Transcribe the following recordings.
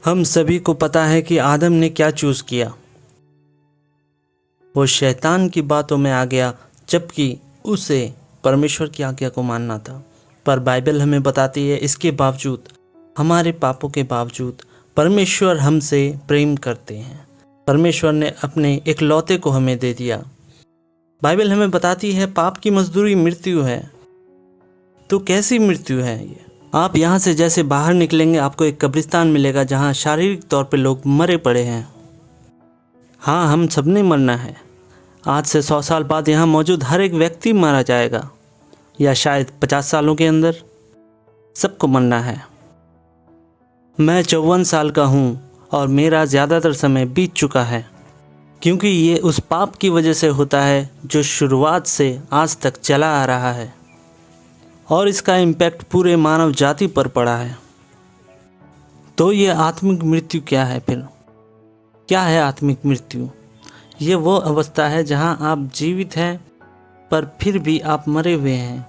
हम सभी को पता है कि आदम ने क्या चूज किया। वो शैतान की बातों में आ गया, जबकि उसे परमेश्वर की आज्ञा को मानना था। पर बाइबल हमें बताती है इसके बावजूद, हमारे पापों के बावजूद परमेश्वर हमसे प्रेम करते हैं। परमेश्वर ने अपने इकलौते को हमें दे दिया। बाइबल हमें बताती है पाप की मजदूरी मृत्यु है। तो कैसी मृत्यु है ये? आप यहाँ से जैसे बाहर निकलेंगे आपको एक कब्रिस्तान मिलेगा जहाँ शारीरिक तौर पे लोग मरे पड़े हैं। हाँ, हम सबने मरना है। आज से 100 साल बाद यहाँ मौजूद हर एक व्यक्ति मारा जाएगा, या शायद 50 सालों के अंदर सबको मरना है। मैं 54 साल का हूँ और मेरा ज़्यादातर समय बीत चुका है, क्योंकि ये उस पाप की वजह से होता है जो शुरुआत से आज तक चला आ रहा है, और इसका इम्पैक्ट पूरे मानव जाति पर पड़ा है। तो ये आत्मिक मृत्यु क्या है फिर? क्या है आत्मिक मृत्यु? ये वो अवस्था है जहाँ आप जीवित हैं पर फिर भी आप मरे हुए हैं।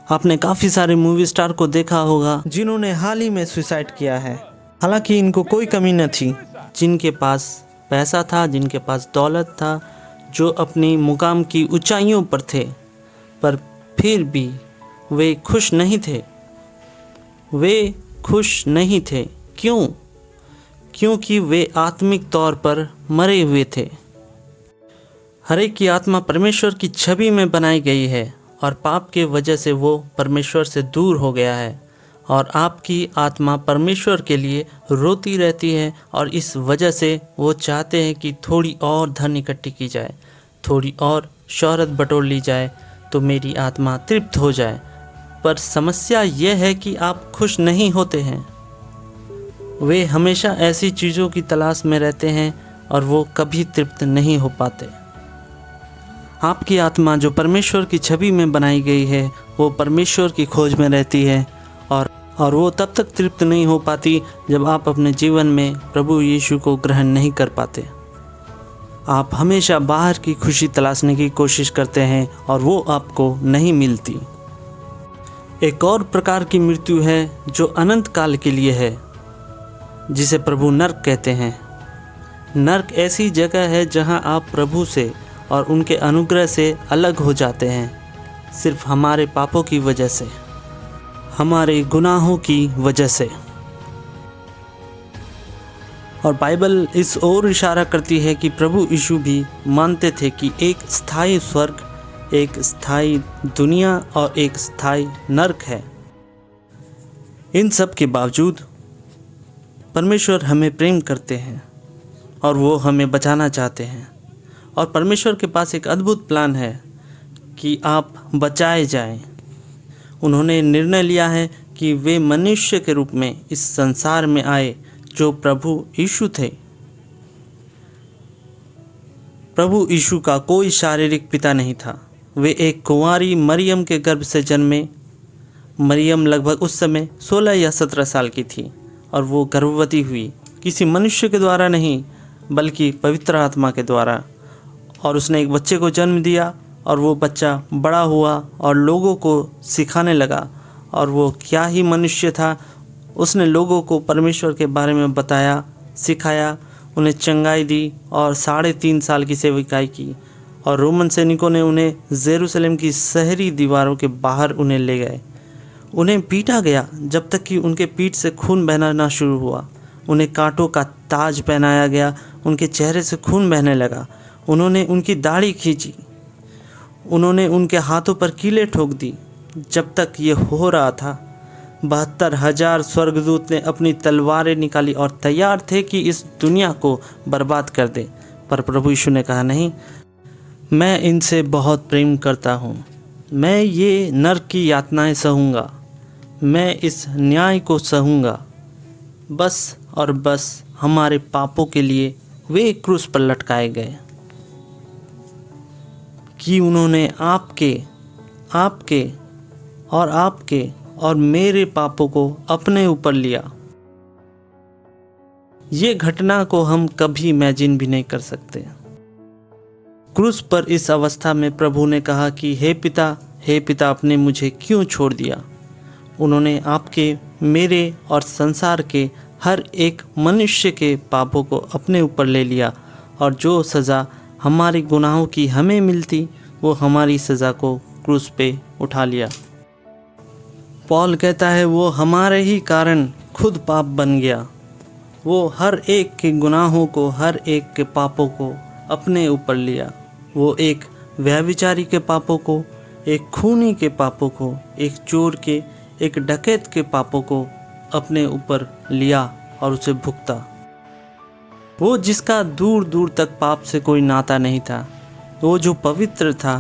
आपने काफ़ी सारे मूवी स्टार को देखा होगा जिन्होंने हाल ही में सुसाइड किया है। हालांकि इनको कोई कमी न थी, जिनके पास पैसा था, जिनके पास दौलत था, जो अपनी मुकाम की ऊंचाइयों पर थे, पर फिर भी वे खुश नहीं थे। वे खुश नहीं थे। क्यों? क्योंकि वे आत्मिक तौर पर मरे हुए थे। हर एक की आत्मा परमेश्वर की छवि में बनाई गई है, और पाप के वजह से वो परमेश्वर से दूर हो गया है, और आपकी आत्मा परमेश्वर के लिए रोती रहती है, और इस वजह से वो चाहते हैं कि थोड़ी और धन इकट्ठी की जाए, थोड़ी और शोहरत बटोर ली जाए, तो मेरी आत्मा तृप्त हो जाए। पर समस्या यह है कि आप खुश नहीं होते हैं। वे हमेशा ऐसी चीज़ों की तलाश में रहते हैं और वो कभी तृप्त नहीं हो पाते। आपकी आत्मा जो परमेश्वर की छवि में बनाई गई है, वो परमेश्वर की खोज में रहती है, और वो तब तक तृप्त नहीं हो पाती जब आप अपने जीवन में प्रभु यीशु को ग्रहण नहीं कर पाते। आप हमेशा बाहर की खुशी तलाशने की कोशिश करते हैं और वो आपको नहीं मिलती। एक और प्रकार की मृत्यु है जो अनंत काल के लिए है, जिसे प्रभु नर्क कहते हैं। नर्क ऐसी जगह है जहां आप प्रभु से और उनके अनुग्रह से अलग हो जाते हैं, सिर्फ हमारे पापों की वजह से, हमारे गुनाहों की वजह से। और बाइबल इस ओर इशारा करती है कि प्रभु यीशु भी मानते थे कि एक स्थायी स्वर्ग, एक स्थायी दुनिया और एक स्थायी नर्क है। इन सब के बावजूद परमेश्वर हमें प्रेम करते हैं और वो हमें बचाना चाहते हैं, और परमेश्वर के पास एक अद्भुत प्लान है कि आप बचाए जाएं। उन्होंने निर्णय लिया है कि वे मनुष्य के रूप में इस संसार में आए जो प्रभु यीशु थे। प्रभु यीशु का कोई शारीरिक पिता नहीं था। वे एक कुंवारी मरियम के गर्भ से जन्मे। मरियम लगभग उस समय 16 या 17 साल की थी, और वो गर्भवती हुई, किसी मनुष्य के द्वारा नहीं बल्कि पवित्र आत्मा के द्वारा। और उसने एक बच्चे को जन्म दिया, और वो बच्चा बड़ा हुआ और लोगों को सिखाने लगा। और वो क्या ही मनुष्य था, उसने लोगों को परमेश्वर के बारे में बताया, सिखाया, उन्हें चंगाई दी, और 3.5 साल की सेविकाई की। और रोमन सैनिकों ने उन्हें जेरूसलम की शहरी दीवारों के बाहर उन्हें ले गए। उन्हें पीटा गया जब तक कि उनके पीठ से खून बहना ना शुरू हुआ। उन्हें कांटों का ताज पहनाया गया, उनके चेहरे से खून बहने लगा। उन्होंने उनकी दाढ़ी खींची, उन्होंने उनके हाथों पर कीलें ठोक दी। जब तक ये हो रहा था, 72,000 स्वर्गदूत ने अपनी तलवारें निकाली और तैयार थे कि इस दुनिया को बर्बाद कर दे। पर प्रभु यीशु ने कहा, नहीं, मैं इनसे बहुत प्रेम करता हूँ। मैं ये नरक की यातनाएं सहूँगा, मैं इस न्याय को सहूँगा। बस और बस हमारे पापों के लिए वे क्रूस पर लटकाए गए कि उन्होंने आपके और मेरे पापों को अपने ऊपर लिया। ये घटना को हम कभी इमेजिन भी नहीं कर सकते। क्रूस पर इस अवस्था में प्रभु ने कहा कि हे पिता, आपने मुझे क्यों छोड़ दिया? उन्होंने आपके, मेरे और संसार के हर एक मनुष्य के पापों को अपने ऊपर ले लिया, और जो सज़ा हमारे गुनाहों की हमें मिलती वो हमारी सज़ा को क्रूस पे उठा लिया। पौल कहता है वो हमारे ही कारण खुद पाप बन गया। वो हर एक के गुनाहों को, हर एक के पापों को अपने ऊपर लिया। वो एक व्यभिचारी के पापों को, एक खूनी के पापों को, एक चोर के, एक डकैत के पापों को अपने ऊपर लिया और उसे भुगता। वो जिसका दूर दूर तक पाप से कोई नाता नहीं था, वो जो पवित्र था,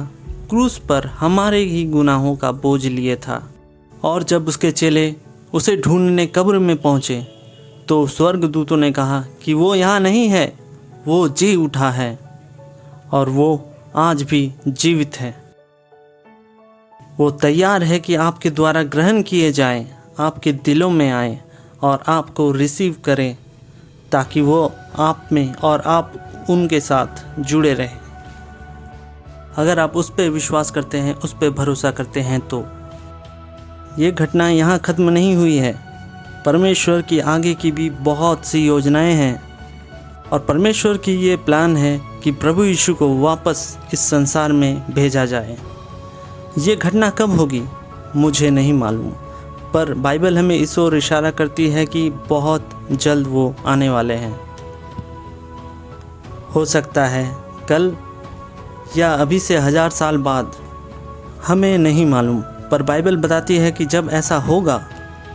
क्रूस पर हमारे ही गुनाहों का बोझ लिए था। और जब उसके चेले उसे ढूंढने कब्र में पहुँचे तो स्वर्गदूतों ने कहा कि वो यहाँ नहीं है, वो जी उठा है और वो आज भी जीवित है। वो तैयार है कि आपके द्वारा ग्रहण किए जाएं, आपके दिलों में आए और आपको रिसीव करें, ताकि वो आप में और आप उनके साथ जुड़े रहें। अगर आप उस पर विश्वास करते हैं, उस पर भरोसा करते हैं, तो ये घटना यहाँ ख़त्म नहीं हुई है। परमेश्वर की आगे की भी बहुत सी योजनाएं हैं, और परमेश्वर की ये प्लान है कि प्रभु यीशु को वापस इस संसार में भेजा जाए। ये घटना कब होगी मुझे नहीं मालूम, पर बाइबल हमें इस ओर इशारा करती है कि बहुत जल्द वो आने वाले हैं। हो सकता है कल या अभी से 1000 साल बाद, हमें नहीं मालूम, पर बाइबल बताती है कि जब ऐसा होगा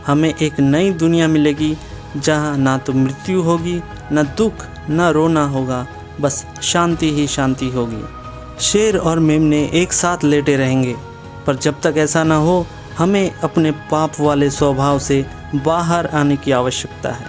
हमें एक नई दुनिया मिलेगी, जहाँ ना तो मृत्यु होगी, ना दुख, ना रोना होगा, बस शांति ही शांति होगी। शेर और मेमने एक साथ लेटे रहेंगे। पर जब तक ऐसा ना हो, हमें अपने पाप वाले स्वभाव से बाहर आने की आवश्यकता है।